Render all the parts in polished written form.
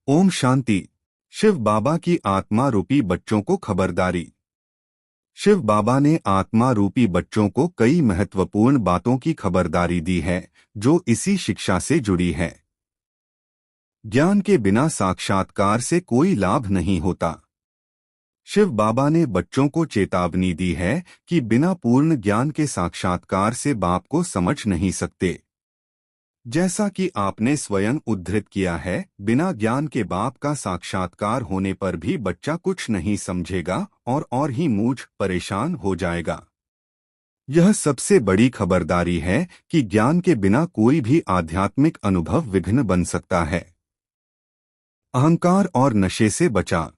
ओम शांति। शिव बाबा की आत्मा रूपी बच्चों को खबरदारी। शिव बाबा ने आत्मा रूपी बच्चों को कई महत्वपूर्ण बातों की खबरदारी दी है जो इसी शिक्षा से जुड़ी है। ज्ञान के बिना साक्षात्कार से कोई लाभ नहीं होता। शिव बाबा ने बच्चों को चेतावनी दी है कि बिना पूर्ण ज्ञान के साक्षात्कार से बाप को समझ नहीं सकते। जैसा कि आपने स्वयं उद्धृत किया है, बिना ज्ञान के बाप का साक्षात्कार होने पर भी बच्चा कुछ नहीं समझेगा और ही मूझ परेशान हो जाएगा। यह सबसे बड़ी खबरदारी है कि ज्ञान के बिना कोई भी आध्यात्मिक अनुभव विघ्न बन सकता है। अहंकार और नशे से बचा।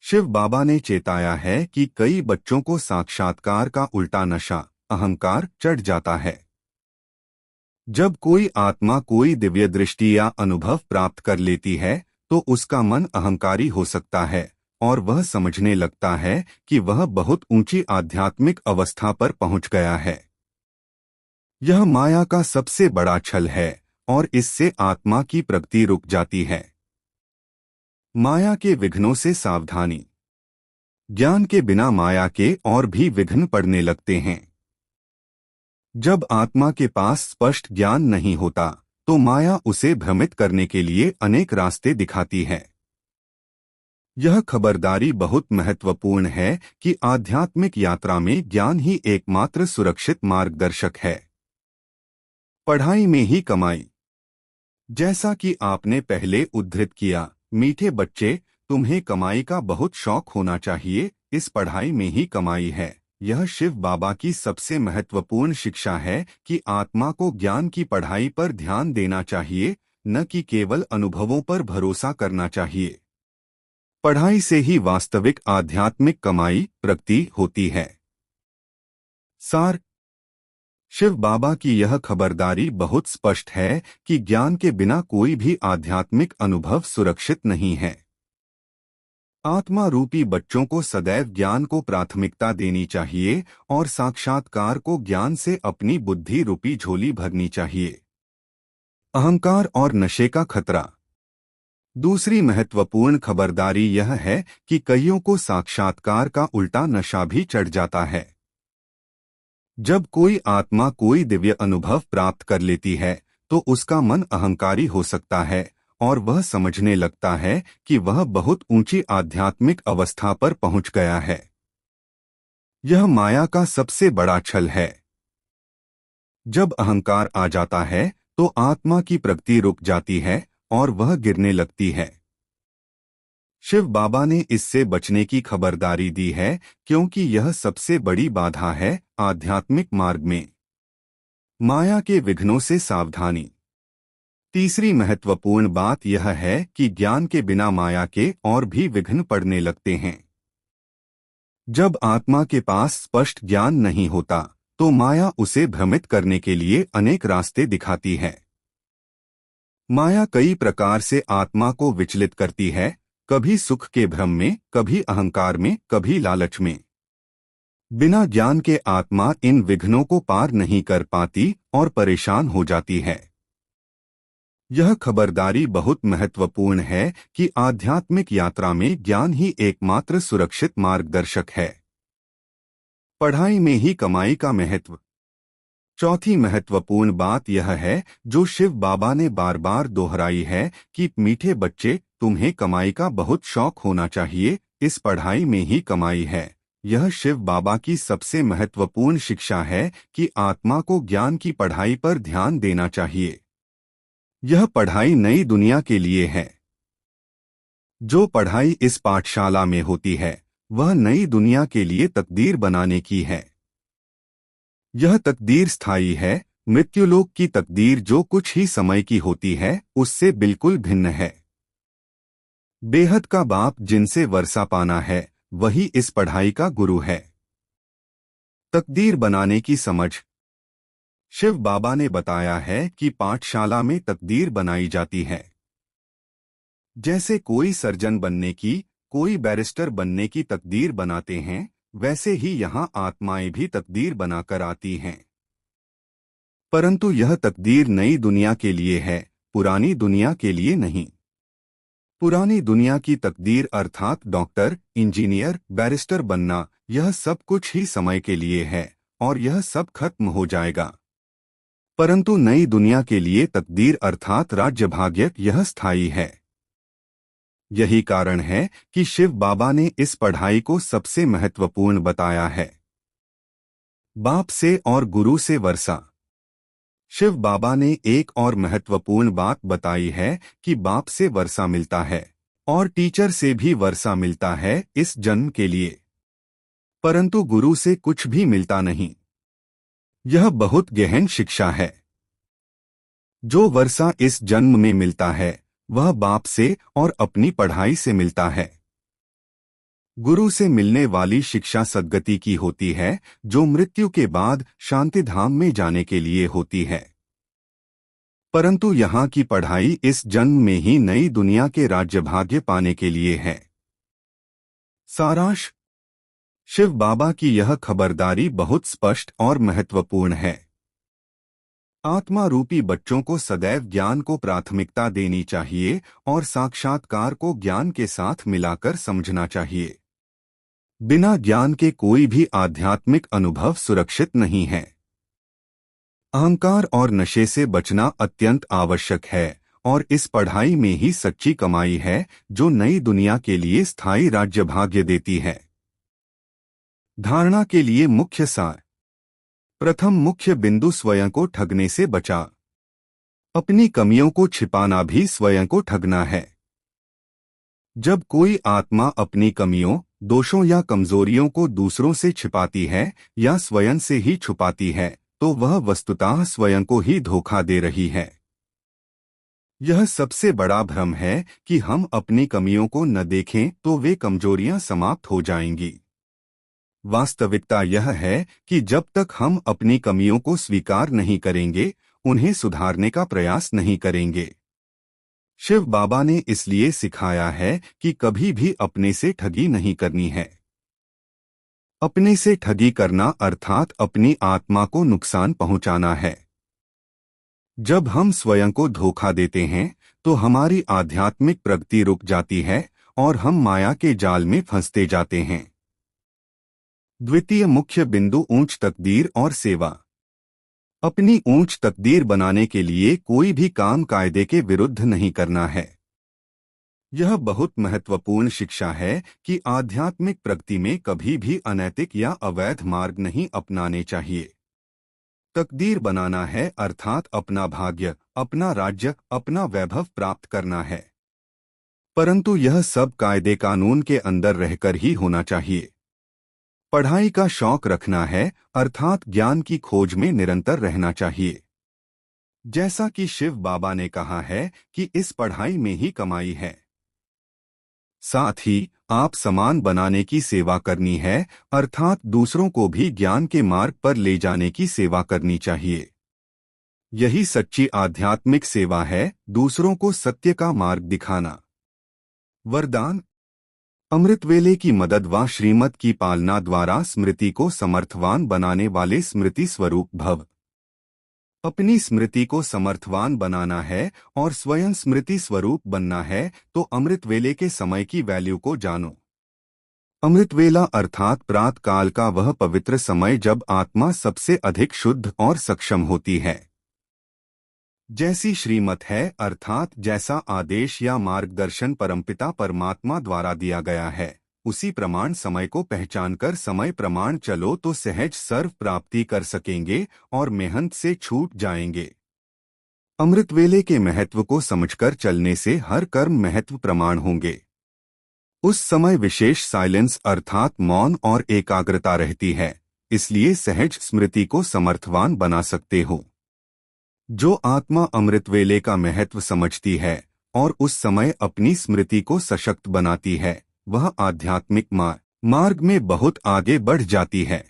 शिव बाबा ने चेताया है कि कई बच्चों को साक्षात्कार का उल्टा नशा अहंकार चढ़ जाता है। जब कोई आत्मा कोई दिव्य दृष्टि या अनुभव प्राप्त कर लेती है तो उसका मन अहंकारी हो सकता है और वह समझने लगता है कि वह बहुत ऊंची आध्यात्मिक अवस्था पर पहुंच गया है। यह माया का सबसे बड़ा छल है और इससे आत्मा की प्रगति रुक जाती है। माया के विघ्नों से सावधानी। ज्ञान के बिना माया के और भी विघ्न पड़ने लगते हैं। जब आत्मा के पास स्पष्ट ज्ञान नहीं होता तो माया उसे भ्रमित करने के लिए अनेक रास्ते दिखाती है। यह खबरदारी बहुत महत्वपूर्ण है कि आध्यात्मिक यात्रा में ज्ञान ही एकमात्र सुरक्षित मार्गदर्शक है। पढ़ाई में ही कमाई। जैसा कि आपने पहले उद्धृत किया, मीठे बच्चे, तुम्हें कमाई का बहुत शौक होना चाहिए, इस पढ़ाई में ही कमाई है। यह शिव बाबा की सबसे महत्वपूर्ण शिक्षा है कि आत्मा को ज्ञान की पढ़ाई पर ध्यान देना चाहिए, न कि केवल अनुभवों पर भरोसा करना चाहिए। पढ़ाई से ही वास्तविक आध्यात्मिक कमाई प्रगति होती है। सार। शिव बाबा की यह खबरदारी बहुत स्पष्ट है कि ज्ञान के बिना कोई भी आध्यात्मिक अनुभव सुरक्षित नहीं है। आत्मा रूपी बच्चों को सदैव ज्ञान को प्राथमिकता देनी चाहिए और साक्षात्कार को ज्ञान से अपनी बुद्धि रूपी झोली भरनी चाहिए। अहंकार और नशे का खतरा। दूसरी महत्वपूर्ण खबरदारी यह है कि कईयों को साक्षात्कार का उल्टा नशा भी चढ़ जाता है। जब कोई आत्मा कोई दिव्य अनुभव प्राप्त कर लेती है तो उसका मन अहंकारी हो सकता है और वह समझने लगता है कि वह बहुत ऊंची आध्यात्मिक अवस्था पर पहुंच गया है। यह माया का सबसे बड़ा छल है। जब अहंकार आ जाता है तो आत्मा की प्रगति रुक जाती है और वह गिरने लगती है। शिव बाबा ने इससे बचने की खबरदारी दी है क्योंकि यह सबसे बड़ी बाधा है आध्यात्मिक मार्ग में। माया के विघ्नों से सावधानी। तीसरी महत्वपूर्ण बात यह है कि ज्ञान के बिना माया के और भी विघ्न पड़ने लगते हैं। जब आत्मा के पास स्पष्ट ज्ञान नहीं होता तो माया उसे भ्रमित करने के लिए अनेक रास्ते दिखाती है। माया कई प्रकार से आत्मा को विचलित करती है, कभी सुख के भ्रम में, कभी अहंकार में, कभी लालच में। बिना ज्ञान के आत्मा इन विघ्नों को पार नहीं कर पाती और परेशान हो जाती है। यह खबरदारी बहुत महत्वपूर्ण है कि आध्यात्मिक यात्रा में ज्ञान ही एकमात्र सुरक्षित मार्गदर्शक है। पढ़ाई में ही कमाई का महत्व। चौथी महत्वपूर्ण बात यह है जो शिव बाबा ने बार बार दोहराई है कि मीठे बच्चे, तुम्हें कमाई का बहुत शौक होना चाहिए, इस पढ़ाई में ही कमाई है। यह शिव बाबा की सबसे महत्वपूर्ण शिक्षा है कि आत्मा को ज्ञान की पढ़ाई पर ध्यान देना चाहिए। यह पढ़ाई नई दुनिया के लिए है। जो पढ़ाई इस पाठशाला में होती है वह नई दुनिया के लिए तकदीर बनाने की है। यह तकदीर स्थायी है। मृत्युलोक की तकदीर जो कुछ ही समय की होती है उससे बिल्कुल भिन्न है। बेहद का बाप जिनसे वर्षा पाना है वही इस पढ़ाई का गुरु है। तकदीर बनाने की समझ। शिव बाबा ने बताया है कि पाठशाला में तकदीर बनाई जाती है। जैसे कोई सर्जन बनने की, कोई बैरिस्टर बनने की तकदीर बनाते हैं, वैसे ही यहाँ आत्माएं भी तकदीर बनाकर आती हैं। परंतु यह तकदीर नई दुनिया के लिए है, पुरानी दुनिया के लिए नहीं। पुरानी दुनिया की तकदीर अर्थात डॉक्टर, इंजीनियर, बैरिस्टर बनना, यह सब कुछ ही समय के लिए है और यह सब खत्म हो जाएगा। परंतु नई दुनिया के लिए तकदीर अर्थात राज्य भाग्य यह स्थायी है। यही कारण है कि शिव बाबा ने इस पढ़ाई को सबसे महत्वपूर्ण बताया है। बाप से और गुरु से वर्षा। शिव बाबा ने एक और महत्वपूर्ण बात बताई है कि बाप से वर्षा मिलता है और टीचर से भी वर्षा मिलता है इस जन्म के लिए, परंतु गुरु से कुछ भी मिलता नहीं। यह बहुत गहन शिक्षा है। जो वर्षा इस जन्म में मिलता है वह बाप से और अपनी पढ़ाई से मिलता है। गुरु से मिलने वाली शिक्षा सद्गति की होती है, जो मृत्यु के बाद शांति धाम में जाने के लिए होती है। परंतु यहाँ की पढ़ाई इस जन्म में ही नई दुनिया के राज्य भाग्य पाने के लिए है। सारांश। शिव बाबा की यह खबरदारी बहुत स्पष्ट और महत्वपूर्ण है। आत्मा रूपी बच्चों को सदैव ज्ञान को प्राथमिकता देनी चाहिए और साक्षात्कार को ज्ञान के साथ मिलाकर समझना चाहिए। बिना ज्ञान के कोई भी आध्यात्मिक अनुभव सुरक्षित नहीं है। अहंकार और नशे से बचना अत्यंत आवश्यक है और इस पढ़ाई में ही सच्ची कमाई है, जो नई दुनिया के लिए स्थायी राज्य भाग्य देती है। धारणा के लिए मुख्य सार। प्रथम मुख्य बिंदु, स्वयं को ठगने से बचा। अपनी कमियों को छिपाना भी स्वयं को ठगना है। जब कोई आत्मा अपनी कमियों, दोषों या कमजोरियों को दूसरों से छिपाती है या स्वयं से ही छुपाती है, तो वह वस्तुतः स्वयं को ही धोखा दे रही है। यह सबसे बड़ा भ्रम है कि हम अपनी कमियों को न देखें तो वे कमजोरियां समाप्त हो जाएंगी। वास्तविकता यह है कि जब तक हम अपनी कमियों को स्वीकार नहीं करेंगे, उन्हें सुधारने का प्रयास नहीं करेंगे। शिव बाबा ने इसलिए सिखाया है कि कभी भी अपने से ठगी नहीं करनी है। अपने से ठगी करना अर्थात अपनी आत्मा को नुकसान पहुंचाना है। जब हम स्वयं को धोखा देते हैं तो हमारी आध्यात्मिक प्रगति रुक जाती है और हम माया के जाल में फंसते जाते हैं। द्वितीय मुख्य बिंदु, ऊंच तकदीर और सेवा। अपनी ऊंच तकदीर बनाने के लिए कोई भी काम कायदे के विरुद्ध नहीं करना है। यह बहुत महत्वपूर्ण शिक्षा है कि आध्यात्मिक प्रगति में कभी भी अनैतिक या अवैध मार्ग नहीं अपनाने चाहिए। तकदीर बनाना है अर्थात अपना भाग्य, अपना राज्य, अपना वैभव प्राप्त करना है, परंतु यह सब कायदे कानून के अंदर रहकर ही होना चाहिए। पढ़ाई का शौक रखना है अर्थात ज्ञान की खोज में निरंतर रहना चाहिए। जैसा कि शिव बाबा ने कहा है कि इस पढ़ाई में ही कमाई है। साथ ही आप समान बनाने की सेवा करनी है अर्थात दूसरों को भी ज्ञान के मार्ग पर ले जाने की सेवा करनी चाहिए। यही सच्ची आध्यात्मिक सेवा है, दूसरों को सत्य का मार्ग दिखाना। वरदान। अमृतवेले की मदद व श्रीमत की पालना द्वारा स्मृति को समर्थवान बनाने वाले स्मृति स्वरूप भव। अपनी स्मृति को समर्थवान बनाना है और स्वयं स्मृति स्वरूप बनना है तो अमृतवेले के समय की वैल्यू को जानो। अमृतवेला अर्थात प्रातः काल का वह पवित्र समय जब आत्मा सबसे अधिक शुद्ध और सक्षम होती है। जैसी श्रीमत है अर्थात जैसा आदेश या मार्गदर्शन परमपिता परमात्मा द्वारा दिया गया है, उसी प्रमाण समय को पहचानकर समय प्रमाण चलो तो सहज सर्व प्राप्ति कर सकेंगे और मेहनत से छूट जाएंगे। अमृतवेले के महत्व को समझकर चलने से हर कर्म महत्व प्रमाण होंगे। उस समय विशेष साइलेंस अर्थात मौन और एकाग्रता रहती है, इसलिए सहज स्मृति को समर्थवान बना सकते हो। जो आत्मा अमृतवेले का महत्व समझती है और उस समय अपनी स्मृति को सशक्त बनाती है, वह आध्यात्मिक मार्ग में बहुत आगे बढ़ जाती है।